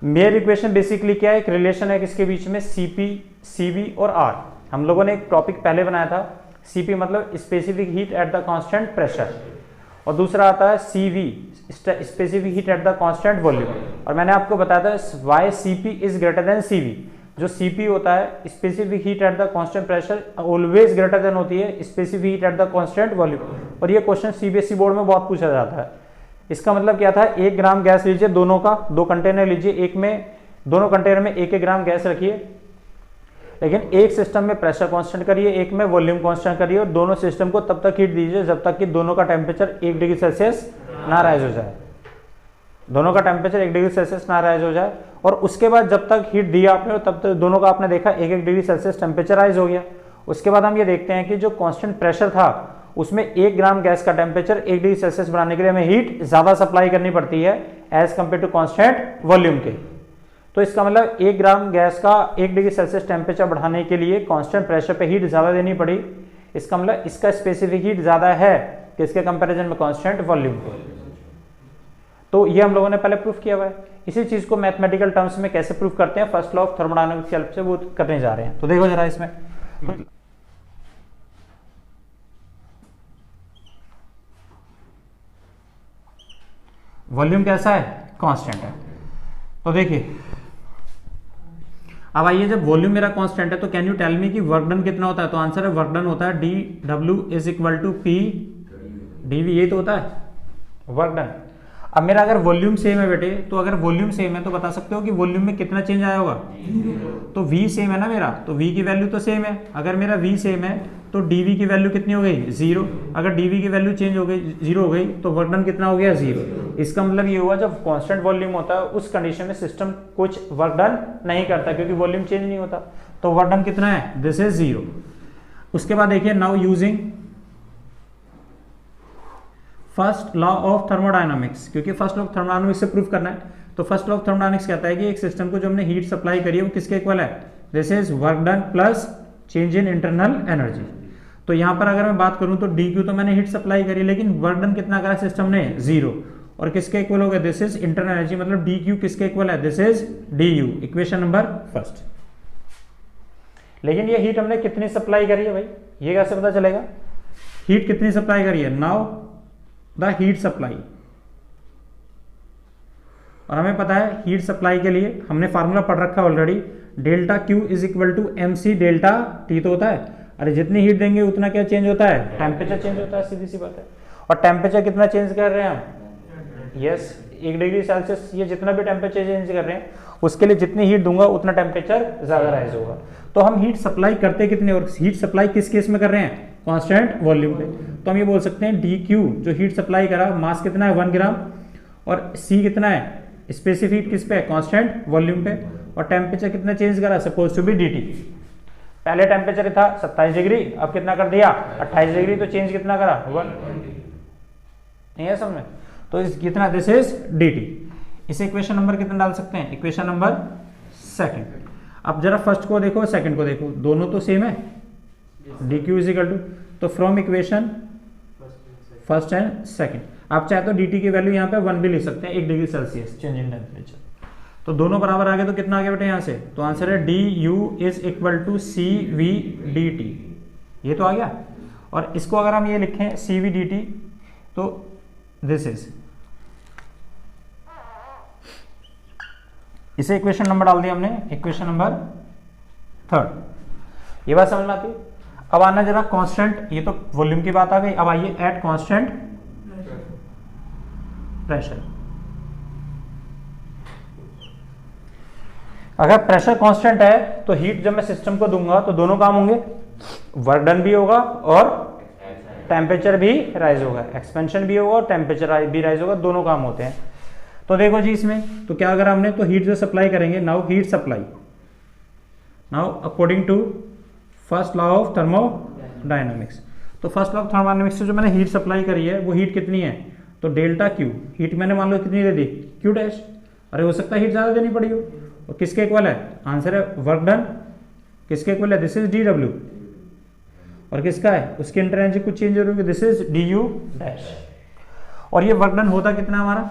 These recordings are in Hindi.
मेयर इक्वेशन बेसिकली क्या है, एक रिलेशन है किसके बीच में, Cp, Cv और R। हम लोगों ने एक टॉपिक पहले बनाया था, Cp मतलब specific heat at the constant pressure, और दूसरा आता है Cv specific heat at the constant volume. और मैंने आपको बताया था why Cp is greater than Cv। जो Cp होता है specific heat at the constant pressure always greater than होती है specific heat at the constant volume. और ये क्वेश्चन CBSE बोर्ड में बहुत पूछा जाता है। इसका मतलब क्या था, 1 ग्राम गैस लीजिए, दोनों का 2 कंटेनर लीजिए, एक में दोनों कंटेनर में 1-1 ग्राम गैस रखिए, लेकिन एक सिस्टम में प्रेशर कांस्टेंट करिए, एक में वॉल्यूम कांस्टेंट करिए, और दोनों सिस्टम को तब तक हीट दीजिए जब तक कि दोनों का टेम्परेचर 1 डिग्री सेल्सियस ना राइज हो जाए, दोनों का टेम्परेचर 1 डिग्री सेल्सियस ना राइज हो जाए। और उसके बाद जब तक हीट दिया आपने तब तक दोनों का आपने देखा 1-1 डिग्री सेल्सियस टेम्परेचर राइज हो गया। उसके बाद हम ये देखते हैं कि जो कांस्टेंट प्रेशर था उसमें 1 ग्राम गैस का टेम्परेचर 1 डिग्री सेल्सियस बनाने के लिए हमें हीट ज्यादा सप्लाई करनी पड़ती है as compare to constant volume के। तो इसका मतलब 1 ग्राम गैस का 1 डिग्री सेल्सियस टेम्परेचर बढ़ाने के लिए कांस्टेंट प्रेशर पे हीट ज्यादा देनी पड़ी। इसका मतलब इसका स्पेसिफिक हीट ज्यादा है किसके कंपैरिजन में, कांस्टेंट वॉल्यूम के। तो ये हम लोगों ने पहले प्रूफ किया हुआ है। इसी चीज को मैथमेटिकल टर्म्स में कैसे प्रूफ करते हैं, फर्स्ट लॉ ऑफ थर्मोडायनामिक्स की हेल्प से वो करने जा रहे हैं। तो देखो जरा इसमें वॉल्यूम कैसा है, कांस्टेंट है। तो देखिए अब आइए, जब वॉल्यूम मेरा कांस्टेंट है तो कैन यू टेल मी कि वर्क डन कितना होता है। तो आंसर है वर्क डन होता है dW is equal to P dV, यही तो होता है वर्क डन। अब मेरा अगर वॉल्यूम सेम है बेटे, तो अगर वॉल्यूम सेम है तो बता सकते हो कि वॉल्यूम में कितना चेंज आया होगा, तो V सेम है ना मेरा, तो V की वैल्यू तो सेम है। अगर मेरा V सेम है तो dV की वैल्यू कितनी हो गई, 0। अगर dV की वैल्यू चेंज हो गई 0 हो गई तो वर्क डन कितना हो गया, 0। इसका मतलब ये हुआ जब कांस्टेंट वॉल्यूम होता है उस कंडीशन में सिस्टम कुछ वर्क डन नहीं करता क्योंकि वॉल्यूम चेंज नहीं होता। तो वर्क डन कितना है, दिस इज 0। उसके बाद देखिए now using first law of thermodynamics, क्योंकि फर्स्ट लॉ ऑफ थर्मोडायनामिक्स से प्रूफ करना है। तो फर्स्ट लॉ ऑफ थर्मोडायनामिक्स कहता है कि एक सिस्टम को जो हमने हीट सप्लाई करी है वो किसके इक्वल है, this is work done plus change in internal energy. तो यहां पर अगर मैं बात करूं तो dQ तो मैंने हीट सप्लाई करी, लेकिन वर्क डन कितना करा सिस्टम ने, 0। और किसके इक्वल हो गया, दिस इज इंटरनल एनर्जी, मतलब dQ किसके इक्वल है, this is du, equation number first. लेकिन ये हीट हमने कितनी सप्लाई करी है भाई, ये कैसे पता चलेगा, हीट कितनी सप्लाई करी है। नाउ द हीट सप्लाई, और हमें पता है हीट सप्लाई के लिए हमने फार्मूला पढ़ रखा है already, delta Q is equal to MC delta T तो होता है। अरे जितनी हीट देंगे उतना क्या चेंज होता है, टेम्परेचर चेंज होता है, सीधी सी बात है। और टेम्परेचर कितना चेंज कर रहे हैं हम, यस 1 डिग्री सेल्सियस, ये जितना भी टेम्परेचर चेंज कर रहे हैं उसके लिए जितनी हीट दूंगा उतना टेम्परेचर ज्यादा राइज होगा। तो हम हीट सप्लाई करते कितने, और हीट सप्लाई किस केस में कर रहे हैं, कांस्टेंट वॉल्यूम पे। तो हम ये बोल सकते हैं dQ जो हीट सप्लाई करा, मास कितना है 1 ग्राम, और C कितना है, स्पेसिफिक किस पे, कांस्टेंट वॉल्यूम पे। और टेम्परेचर कितना चेंज करा, सपोज टू बी dt। पहले टेम्परेचर था 27 डिग्री, अब कितना कर दिया 28 डिग्री, तो चेंज कितना करा 1, नहीं है समझ में। तो इस कितना, दिस इज dt। इसे इक्वेशन नंबर कितना डाल सकते हैं, इक्वेशन नंबर सेकंड। अब जरा फर्स्ट को देखो सेकंड को देखो, दोनों तो सेम है, dQ इज इक्वल टू, तो from equation first and second आप चाहे तो dt की वैल्यू यहाँ पे 1 भी लिख सकते हैं, 1 degree Celsius change in temperature. तो दोनों बराबर आ गए, तो कितना आ गया बेटे यहाँ से, तो आंसर है du is equal to CV dt, ये तो आ गया। और इसको अगर हम ये लिखें CV dt, तो दिस इज, इसे इक्वेशन नंबर डाल दिया हमने, इक्वेशन नंबर थर्ड। ये बात समझ में आती है। अब आना जरा कांस्टेंट, ये तो वॉल्यूम की बात आ गई। अब आइए एट कांस्टेंट प्रेशर। अगर प्रेशर कांस्टेंट है तो हीट जब मैं सिस्टम को दूंगा तो दोनों काम होंगे, वर्क डन भी होगा और टेम्परेचर भी राइज होगा, एक्सपेंशन भी होगा और टेम्परेचर भी राइज होगा, दोनों काम होते हैं। तो देखो जी इसमें तो क्या अगर हमने तो हीट जो सप्लाई करेंगे, now heat supply, now according to first law of thermodynamics. तो फर्स्ट लॉ ऑफ थर्मोडायनामिक्स से जो मैंने हीट सप्लाई करी है वो हीट कितनी है, तो डेल्टा Q, हीट मैंने मान लो कितनी दे दी Q डैश। अरे हो सकता है हीट ज्यादा देनी पड़ी हो, और किसके इक्वल है, आंसर है वर्क डन किसके इक्वल है, दिस इज dW। और किसका है, उसकी इंटर एनर्जी कुछ चेंज हो रही है, दिस इज du डैश। और ये वर्क डन होता कितना हमारा,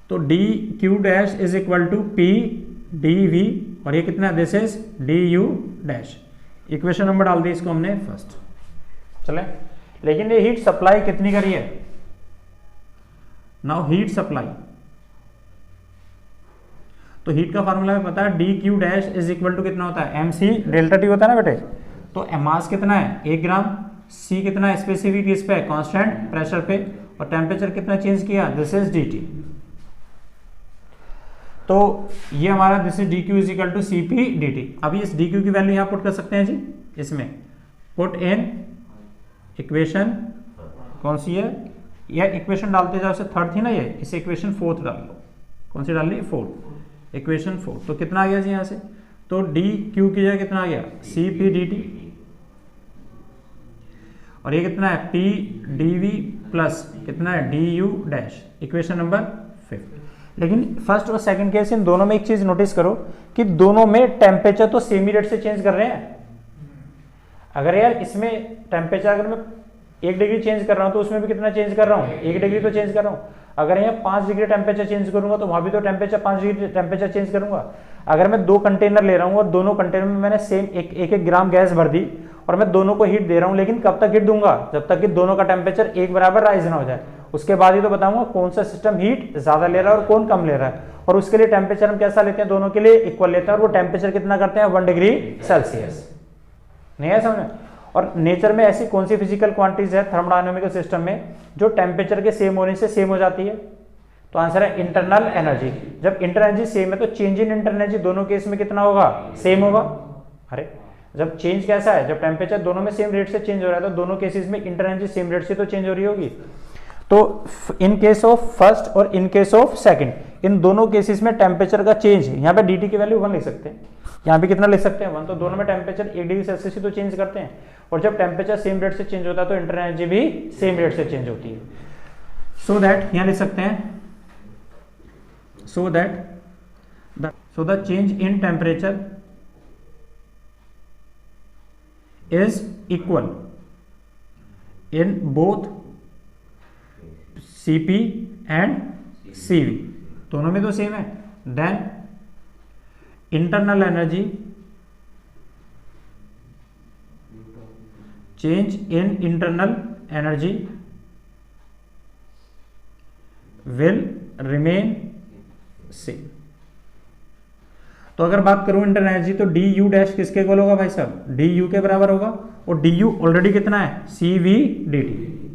तो D Q dash is equal to P D V, और ये कितना, this is D U dash. Equation number डाल दी इसको हमने फर्स्ट। चले, लेकिन ये हीट सप्लाई कितनी करी है, नाउ हीट सप्लाई, तो हीट का फार्मूला में पता है D Q dash is equal to कितना होता है, एम सी डेल्टा टी होता है ना बेटे। तो मास कितना है 1 ग्राम, सी कितना है स्पेसिफिक किस पे, कांस्टेंट प्रेशर पे, और टेम्परेचर कितना चेंज किया, दिस इज डी टी। तो ये हमारा this is D Q is equal to C P D T. अभी इस डी क्यू की वैल्यू यहां पुट कर सकते हैं जी, इसमें पुट इन इक्वेशन कौन सी है, यह इक्वेशन डालते जाओ, से थर्ड थी ना ये, इसे इक्वेशन फोर्थ डाल लो। कौन सी डाल ली, फोर्थ, इक्वेशन फोर्थ। तो कितना आ गया जी यहाँ से, तो डी क्यू की जगह कितना आ गया, सी पी डी टी, और ये कितना है पी डी वी प्लस कितना है D U dash, equation number 5। लेकिन फर्स्ट और सेकंड केस इन दोनों में एक चीज नोटिस करो कि दोनों में टेम्परेचर तो सेम ही रेट से चेंज कर रहे हैं। अगर यार इसमें टेम्परेचर अगर मैं 1 डिग्री चेंज कर रहा हूं तो उसमें भी कितना चेंज कर रहा हूं, 1 डिग्री तो चेंज कर रहा हूं। अगर यहाँ 5 डिग्री टेम्परेचर चेंज करूंगा तो वहां भी तो टेम्परेचर 5 डिग्री टेम्परेचर चेंज करूंगा। अगर मैं 2 कंटेनर ले रहा हूं और दोनों कंटेनर में मैंने सेम एक ग्राम गैस भर दी और मैं दोनों को हीट दे रहा हूं, लेकिन कब तक हीट दूंगा, जब तक कि दोनों का टेम्परेचर एक बराबर राइज ना हो जाए। उसके बाद ही तो बताऊंगा कौन सा सिस्टम हीट ज्यादा ले रहा है और कौन कम ले रहा है, और उसके लिए टेम्परेचर हम कैसा लेते हैं, दोनों के लिए इक्वल लेते हैं, और वो टेम्परेचर कितना करते हैं 1 डिग्री सेल्सियस। नहीं है समझ में। और नेचर में ऐसी कौन सी फिजिकल क्वांटिटीज है थर्मोडायनामिकल सिस्टम में जो टेम्परेचर के सेम होने से सेम हो जाती है, तो आंसर है इंटरनल एनर्जी। जब इंटरनल एनर्जी सेम है तो चेंज इन इंटरनल एनर्जी दोनों केस में कितना होगा, सेम होगा। अरे जब चेंज कैसा है, जब टेम्परेचर दोनों में सेम रेट से चेंज हो रहा है तो दोनों केसेस में इंटरनल एनर्जी सेम रेट से तो चेंज हो रही होगी। तो इन केस ऑफ फर्स्ट और इन केस ऑफ सेकंड, इन दोनों केसेस में टेम्परेचर का चेंज, यहाँ पे dt की वैल्यू 1 लिख सकते हैं, यहाँ पे कितना लिख सकते हैं 1, तो दोनों में टेम्परेचर 1 डिग्री सेल्सियस ही तो चेंज करते हैं, और जब टेम्परेचर सेम रेट से चेंज होता है तो इंटरनल एनर्जी भी सेम रेट से चेंज होती है। सो दैट यहाँ लिख सकते हैं, so the change in temperature is equal in both Cp and Cv, दोनों में तो सेम है। then internal energy change in internal energy will remain same. तो अगर बात करूं इंटरनल एनर्जी तो डी यू डैश किसके इक्वल होगा भाई साहब, डी यू के बराबर होगा, और डी यू ऑलरेडी कितना है सी वी डी टी।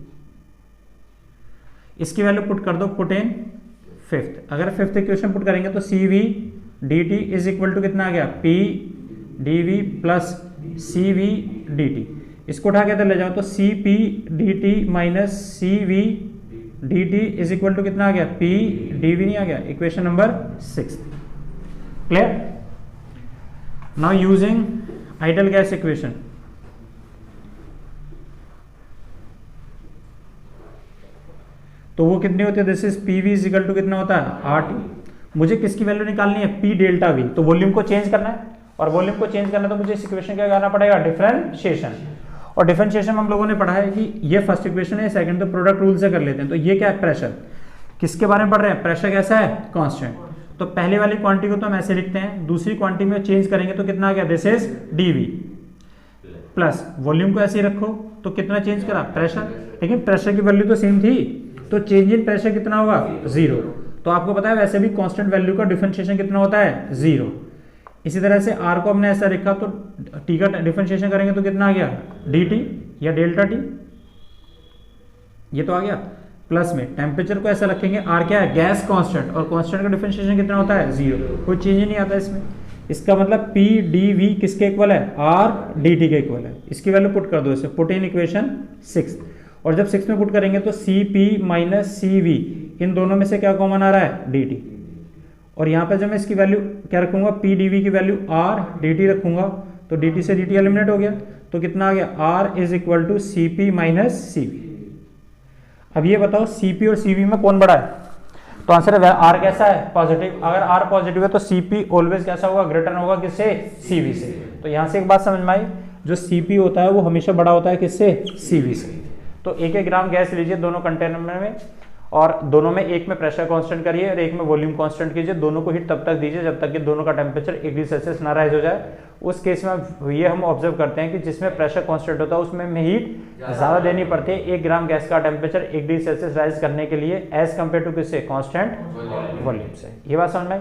इसकी वैल्यू पुट कर दो, पुट इन फिफ्थ। अगर फिफ्थ इक्वेशन पुट करेंगे तो C V D T is equal to कितना आ गया, P D V plus C V D T. इसको उठा के इधर ले जाओ तो C P D T minus C V D T is equal to कितना आ गया, पी डी वी नहीं आ गया, equation number 6। Clear. Now using ideal gas equation, तो वो कितनी होती है, this is P V is equal to कितना होता है आर टी। मुझे किसकी वैल्यू निकालनी है, पी डेल्टा वी, तो वॉल्यूम को चेंज करना है, और वॉल्यूम को चेंज करना है तो मुझे इस इक्वेशन क्या करना पड़ेगा, डिफरेंशिएशन। और डिफरेंशिएशन हम लोगों ने पढ़ा है कि ये फर्स्ट इक्वेशन है, सेकंड तो प्रोडक्ट रूल से कर लेते हैं। तो ये क्या है, प्रेशर, किसके बारे में पढ़ रहे हैं, प्रेशर कैसा है, कांस्टेंट। तो पहले वाली क्वांटिटी को तो हम ऐसे लिखते हैं, दूसरी क्वांटिटी में चेंज करेंगे तो कितना आ गया, this is D V plus volume को ऐसे ही रखो तो कितना चेंज करा, प्रेशर। लेकिन प्रेशर की वैल्यू तो सेम थी, तो चेंज इन प्रेशर कितना होगा, 0। तो आपको पता है वैसे भी कांस्टेंट वैल्यू का डिफरेंशिएशन कितना होता है, 0। इसी तरह से r को हमने ऐसा लिखा तो t का डिफरेंशिएशन करेंगे तो कितना आ गया, dt या डेल्टा t, ये तो आ गया। प्लस में टेम्परेचर को ऐसा रखेंगे, r क्या है, गैस कांस्टेंट, और कांस्टेंट का डिफरेंशिएशन कितना होता है, 0, कोई चेंज ही नहीं आता इसमें। इसका मतलब p dv किसके इक्वल है, r dt के इक्वल है। इसकी वैल्यू पुट कर दो, इसे पुट इन इक्वेशन 6, और जब 6 में पुट करेंगे तो cp माइनस cv, इन दोनों में से क्या कॉमन आ रहा है, dt। और यहाँ पे जब मैं इसकी वैल्यू क्या रखूंगा, पी डी वी की वैल्यू r dt रखूंगा, तो dt से dt एलिमिनेट हो गया, तो कितना आ गया, r is equal to C P minus C V. अब ये बताओ Cp और Cv में कौन बड़ा है, तो आंसर है R कैसा है, पॉजिटिव। अगर R पॉजिटिव है तो Cp ऑलवेज कैसा होगा, ग्रेटर होगा किससे, Cv से। तो यहाँ से एक बात समझ में आई, जो Cp होता है वो हमेशा बड़ा होता है किससे, Cv से। तो 1-1 ग्राम गैस लीजिए दोनों कंटेनर में, और दोनों में, एक में प्रेशर कांस्टेंट करिए और एक में वॉल्यूम कांस्टेंट कीजिए, दोनों को हीट तब तक दीजिए जब तक कि दोनों का टेम्परेचर 1 डिग्री सेल्सियस ना राइज हो जाए। उस केस में ये हम ऑब्जर्व करते हैं कि जिसमें प्रेशर कांस्टेंट होता है उसमें हीट ज़्यादा देनी पड़ती है 1 ग्राम गैस का टेम्परेचर 1 डिग्री सेल्सियस राइज करने के लिए, एज कम्पेयर टू किससे, कांस्टेंट वॉल्यूम से। ये बात समझ में।